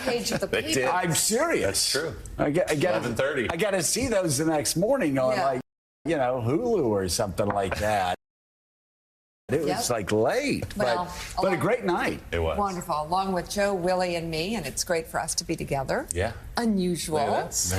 page of the paper. I'm serious. That's true. I got 11:30. I got to see those the next morning on like, Hulu or something like that. It was like late, Well, but a great night. It was. Wonderful. Along with Joe, Willie, and me, and it's great for us to be together. Yeah. Unusual. Look at this.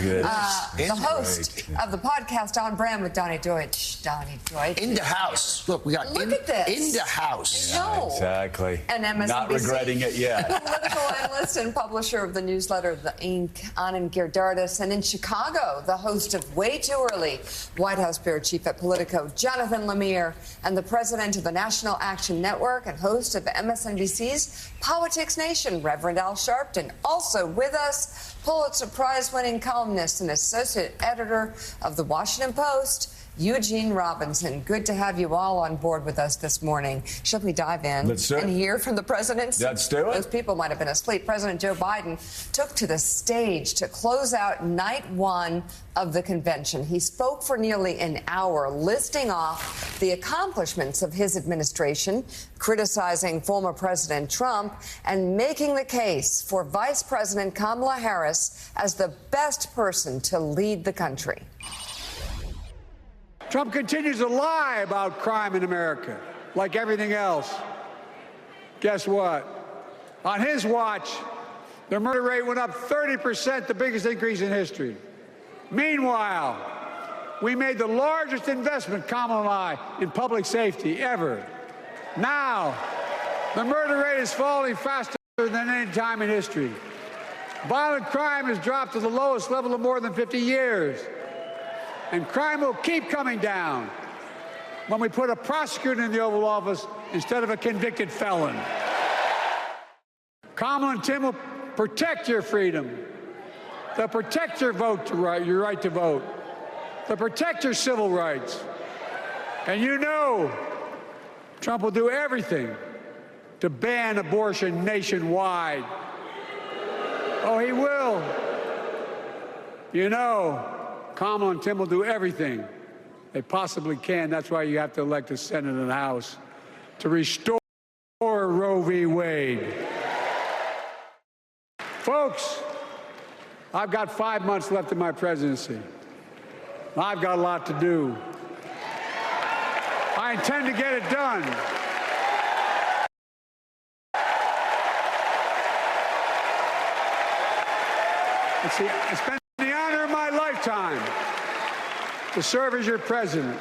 The host of the podcast On Brand with Donnie Deutsch. Donnie Deutsch. In the house. Look, we got Look at this. in the house. No. Exactly. And MSNBC. Not regretting it yet. Political analyst and publisher of the newsletter The Ink, Anand Girdardis. And in Chicago, the host of Way Too Early, White House bureau chief at Politico, Jonathan Lemire, and the president of the National Action Network and host of MSNBC's Politics Nation, Reverend Al Sharpton. Also with us, Pulitzer Prize-winning columnist and associate editor of The Washington Post, Eugene Robinson. Good to have you all on board with us this morning. Shall we dive in and hear from the president? Let's do it. Those people might have been asleep. President Joe Biden took to the stage to close out night one of the convention. He spoke for nearly an hour, listing off the accomplishments of his administration, criticizing former President Trump, and making the case for Vice President Kamala Harris as the best person to lead the country. Trump continues to lie about crime in America, like everything else. Guess what? On his watch, the murder rate went up 30%, the biggest increase in history. Meanwhile, we made the largest investment, Kamala and I, in public safety ever. Now, the murder rate is falling faster than any time in history. Violent crime has dropped to the lowest level of more than 50 years. And crime will keep coming down when we put a prosecutor in the Oval Office instead of a convicted felon. Kamala and Tim will protect your freedom. They'll protect your your right to vote. They'll protect your civil rights. And you know Trump will do everything to ban abortion nationwide. Oh, he will. You know, Kamala and Tim will do everything they possibly can. That's why you have to elect a Senate and a House to restore Roe v. Wade. Folks, I've got 5 months left in my presidency. I've got a lot to do. I intend to get it done. It's been the honor of my lifetime to serve as your president.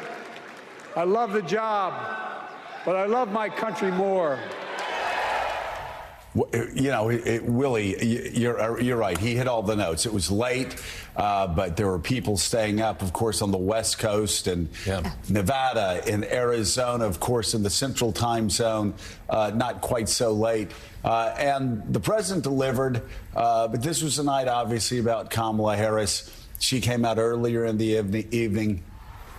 I love the job, but I love my country more. You know, Willie, you're right. He hit all the notes. It was late, but there were people staying up, of course, on the West Coast and Nevada and Arizona, of course, in the Central Time Zone, not quite so late. And the president delivered, but this was a night, obviously, about Kamala Harris. She came out earlier in the evening.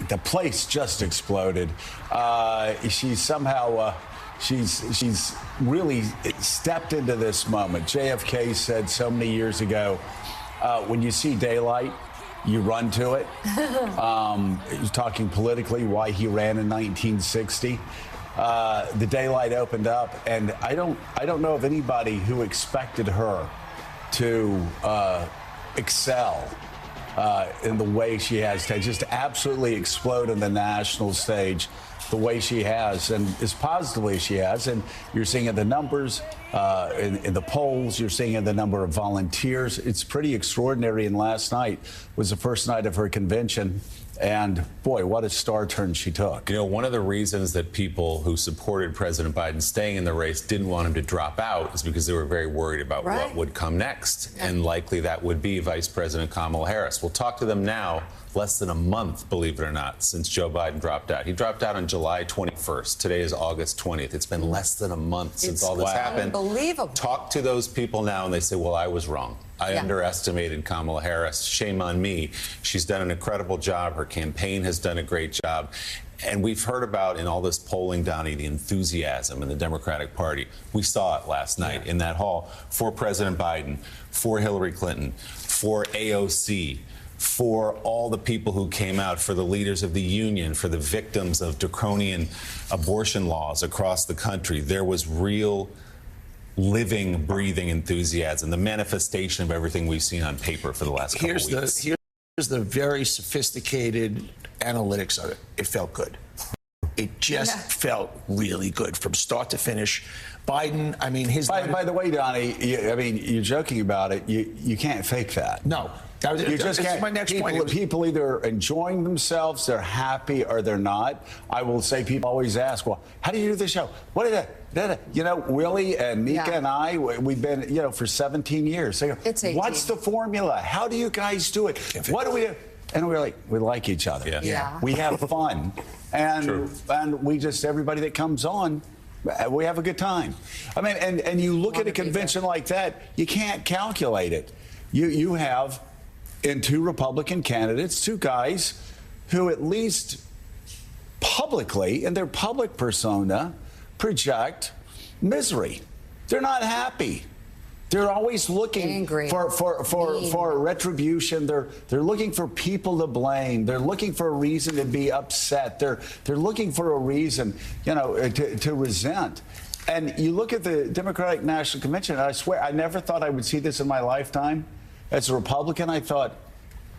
The place just exploded. She somehow... She's really stepped into this moment. JFK said so many years ago, when you see daylight, you run to it. He was talking politically why he ran in 1960. The daylight opened up, and I don't know of anybody who expected her to excel in the way she has to just absolutely explode on the national stage the way she has and as positively as she has. And you're seeing in the numbers, in the polls, you're seeing in the number of volunteers. It's pretty extraordinary. And last night was the first night of her convention. And boy, what a star turn she took. You know, one of the reasons that people who supported President Biden staying in the race didn't want him to drop out is because they were very worried about what would come next. And likely that would be Vice President Kamala Harris. We'll talk to them now, less than a month, believe it or not, since Joe Biden dropped out. He dropped out on July 21st. Today is August 20th. It's been less than a month since all this happened. Unbelievable. Talk to those people now and they say, well, I was wrong. I underestimated Kamala Harris. Shame on me. She's done an incredible job. Her campaign has done a great job. And we've heard about in all this polling, Donnie, the enthusiasm in the Democratic Party. We saw it last night in that hall for President Biden, for Hillary Clinton, for AOC, for all the people who came out, for the leaders of the union, for the victims of draconian abortion laws across the country. There was real living, breathing enthusiasm, the manifestation of everything we've seen on paper for the last couple weeks. Here's the very sophisticated analytics of it. It felt good. It just felt really good from start to finish. Biden, I mean, By the way, Donnie, you're joking about it. You can't fake that. No. You just can't. My next point. People either enjoying themselves, they're happy, or they're not. I will say people always ask, well, how do you do the show? What is that? You know, Willie and Mika and I, we've been, for 17 years. They go, it's 18. What's the formula? How do you guys do it? What do we do? And we're like, we like each other. Yeah. We have fun. And we just, everybody that comes on, we have a good time. I mean, and you look at a convention like that, you can't calculate it. You have in two Republican candidates, two guys who at least publicly, in their public persona, project misery. They're not happy. They're always looking for retribution. They're looking for people to blame. They're looking for a reason to be upset. They're looking for a reason, to resent. And you look at the Democratic National Convention, and I swear I never thought I would see this in my lifetime. As a Republican, I thought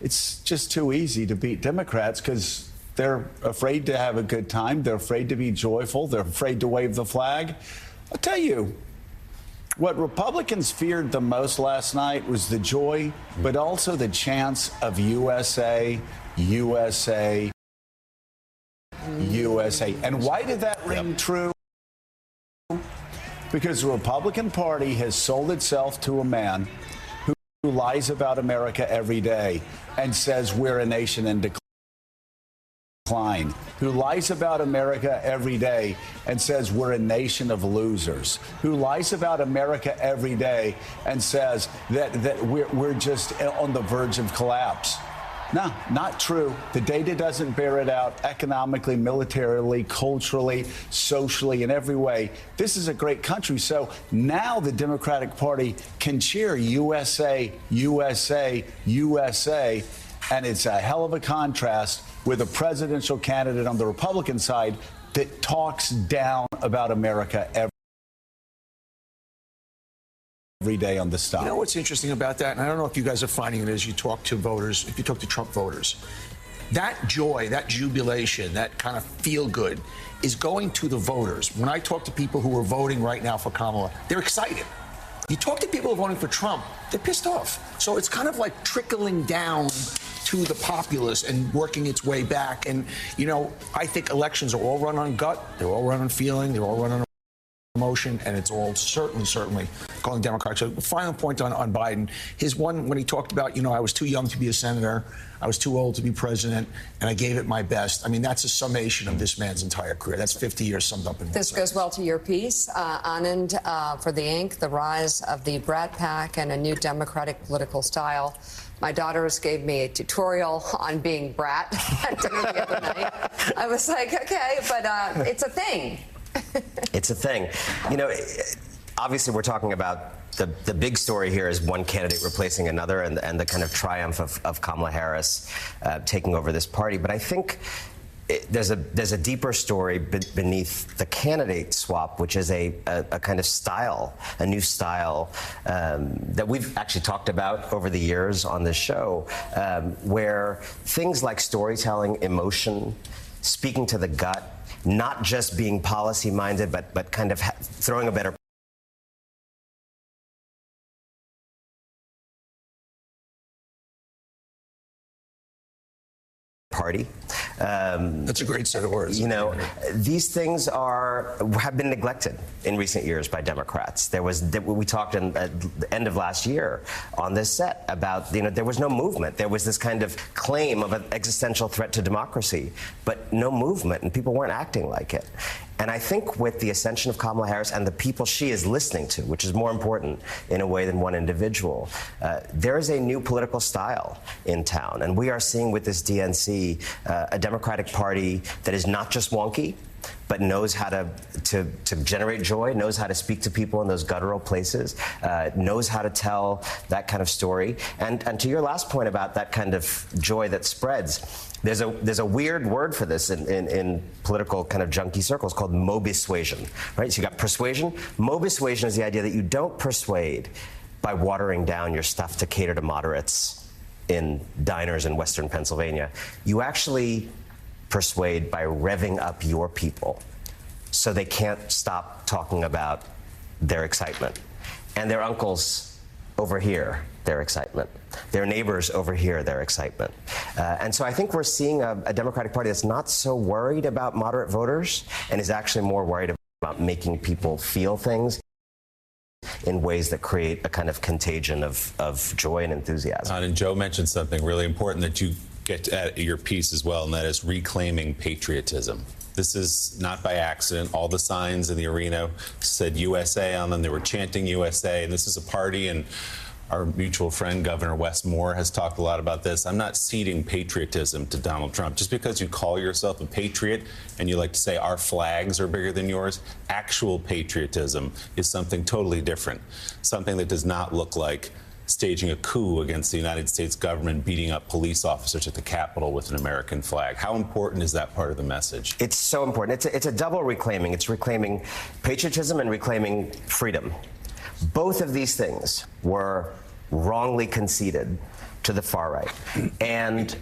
it's just too easy to beat Democrats because they're afraid to have a good time. They're afraid to be joyful. They're afraid to wave the flag. I'll tell you, what Republicans feared the most last night was the joy, but also the chants of USA, USA, USA. And why did that ring true? Because the Republican Party has sold itself to a man who lies about America every day and says we're a nation in decline, who lies about America every day and says we're a nation of losers, who lies about America every day and says that we're just on the verge of collapse. No, not true. The data doesn't bear it out economically, militarily, culturally, socially, in every way. This is a great country. So now the Democratic Party can cheer USA, USA, USA. And it's a hell of a contrast with a presidential candidate on the Republican side that talks down about America every day on the stop. You know what's interesting about that? And I don't know if you guys are finding it as you talk to voters, if you talk to Trump voters. That joy, that jubilation, that kind of feel good is going to the voters. When I talk to people who are voting right now for Kamala, they're excited. You talk to people who are voting for Trump, they're pissed off. So it's kind of like trickling down to the populace and working its way back. And, I think elections are all run on gut. They're all run on feeling. They're all run on emotion, and it's all certainly calling Democrats. So final point on Biden, his one when he talked about, I was too young to be a senator, I was too old to be president, and I gave it my best. I mean, that's a summation of this man's entire career. That's 50 years summed up in This goes well to your piece, Anand, for The Ink, the rise of the Brat Pack and a new Democratic political style. My daughters gave me a tutorial on being brat at dinner the other night. I was like, okay, but it's a thing. It's a thing. Obviously we're talking about the big story here is one candidate replacing another and the kind of triumph of Kamala Harris taking over this party. But I think there's a deeper story beneath the candidate swap, which is a kind of style, a new style that we've actually talked about over the years on this show, where things like storytelling, emotion, speaking to the gut, not just being policy-minded, but kind of throwing a better party. That's a great set of words. These things have been neglected in recent years by Democrats. We talked at the end of last year on this set about, there was no movement. There was this kind of claim of an existential threat to democracy, but no movement, and people weren't acting like it. And I think with the ascension of Kamala Harris and the people she is listening to, which is more important in a way than one individual, there is a new political style in town. And we are seeing with this DNC a Democratic Party that is not just wonky, but knows how to generate joy, knows how to speak to people in those guttural places, knows how to tell that kind of story. And to your last point about that kind of joy that spreads, there's a weird word for this in political kind of junkie circles called mobisuasion, right? So you got persuasion. Mobisuasion is the idea that you don't persuade by watering down your stuff to cater to moderates in diners in Western Pennsylvania. You actually persuade by revving up your people so they can't stop talking about their excitement. And their uncles overhear their excitement. Their neighbors overhear their excitement. And so I think we're seeing a Democratic Party that's not so worried about moderate voters and is actually more worried about making people feel things in ways that create a kind of contagion of joy and enthusiasm. And Joe mentioned something really important that you get at your piece as well, and that is reclaiming patriotism. This is not by accident. All the signs in the arena said USA on them. They were chanting USA, and this is a party, and our mutual friend, Governor Wes Moore, has talked a lot about this. I'm not ceding patriotism to Donald Trump. Just because you call yourself a patriot and you like to say our flags are bigger than yours, actual patriotism is something totally different, something that does not look like staging a coup against the United States government, beating up police officers at the Capitol with an American flag. How important is that part of the message? It's so important. It's a double reclaiming. It's reclaiming patriotism and reclaiming freedom. Both of these things were wrongly conceded to the far right. And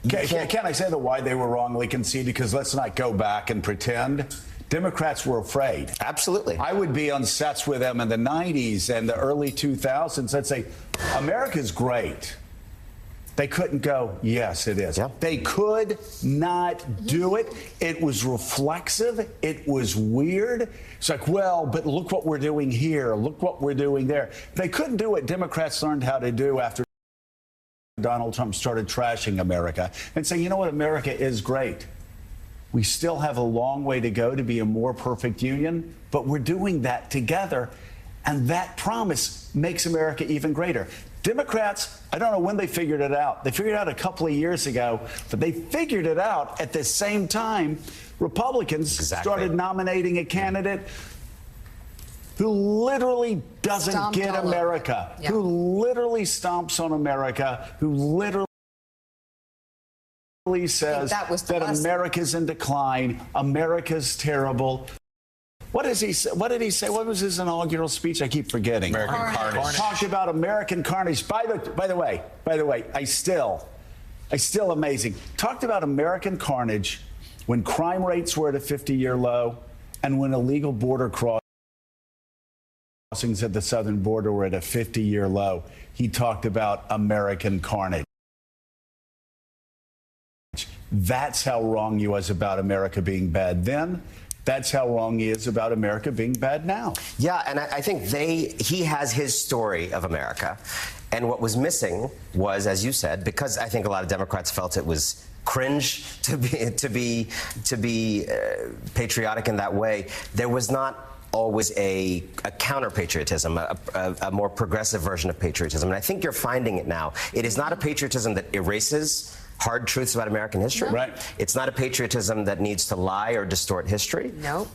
can I say why they were wrongly conceded? Because let's not go back and pretend. Democrats were afraid. Absolutely. I would be on sets with them in the 90s and the early 2000s. I'd say, America's great. They couldn't go, yes, it is. Yeah. They could not do it. It was reflexive. It was weird. It's like, well, but look what we're doing here. Look what we're doing there. They couldn't do what Democrats learned how to do after Donald Trump started trashing America and saying, you know what, America is great. We still have a long way to go to be a more perfect union, but we're doing that together. And that promise makes America even greater. Democrats, I don't know when they figured it out. They figured it out a couple of years ago, but they figured it out at the same time Republicans started nominating a candidate who literally doesn't get America, who literally stomps on America, who literally says that America's in decline, America's terrible. What did he say? What was his inaugural speech? I keep forgetting. American carnage. Talked about American carnage. By the way, I still amazing. Talked about American carnage when crime rates were at a 50-year low and when illegal border crossings at the southern border were at a 50-year low. He talked about American carnage. That's how wrong he was about America being bad then. That's how wrong he is about America being bad now. Yeah, and I think he has his story of America. And what was missing was, as you said, because I think a lot of Democrats felt it was cringe to be patriotic in that way, there was not always a counter-patriotism, a more progressive version of patriotism. And I think you're finding it now. It is not a patriotism that erases hard truths about American history. Right. It's not a patriotism that needs to lie or distort history. No.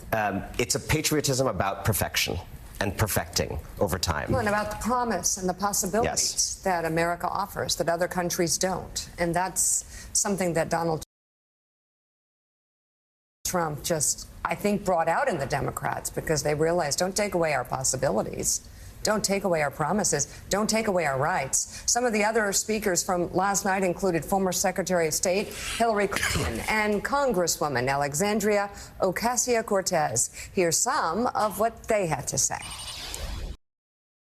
It's a patriotism about perfection and perfecting over time. Well, and about the promise and the possibilities that America offers that other countries don't. And that's something that Donald Trump just, I think, brought out in the Democrats because they realized, don't take away our possibilities. Don't take away our promises. Don't take away our rights. Some of the other speakers from last night included former Secretary of State Hillary Clinton and Congresswoman Alexandria Ocasio-Cortez. Here's some of what they had to say.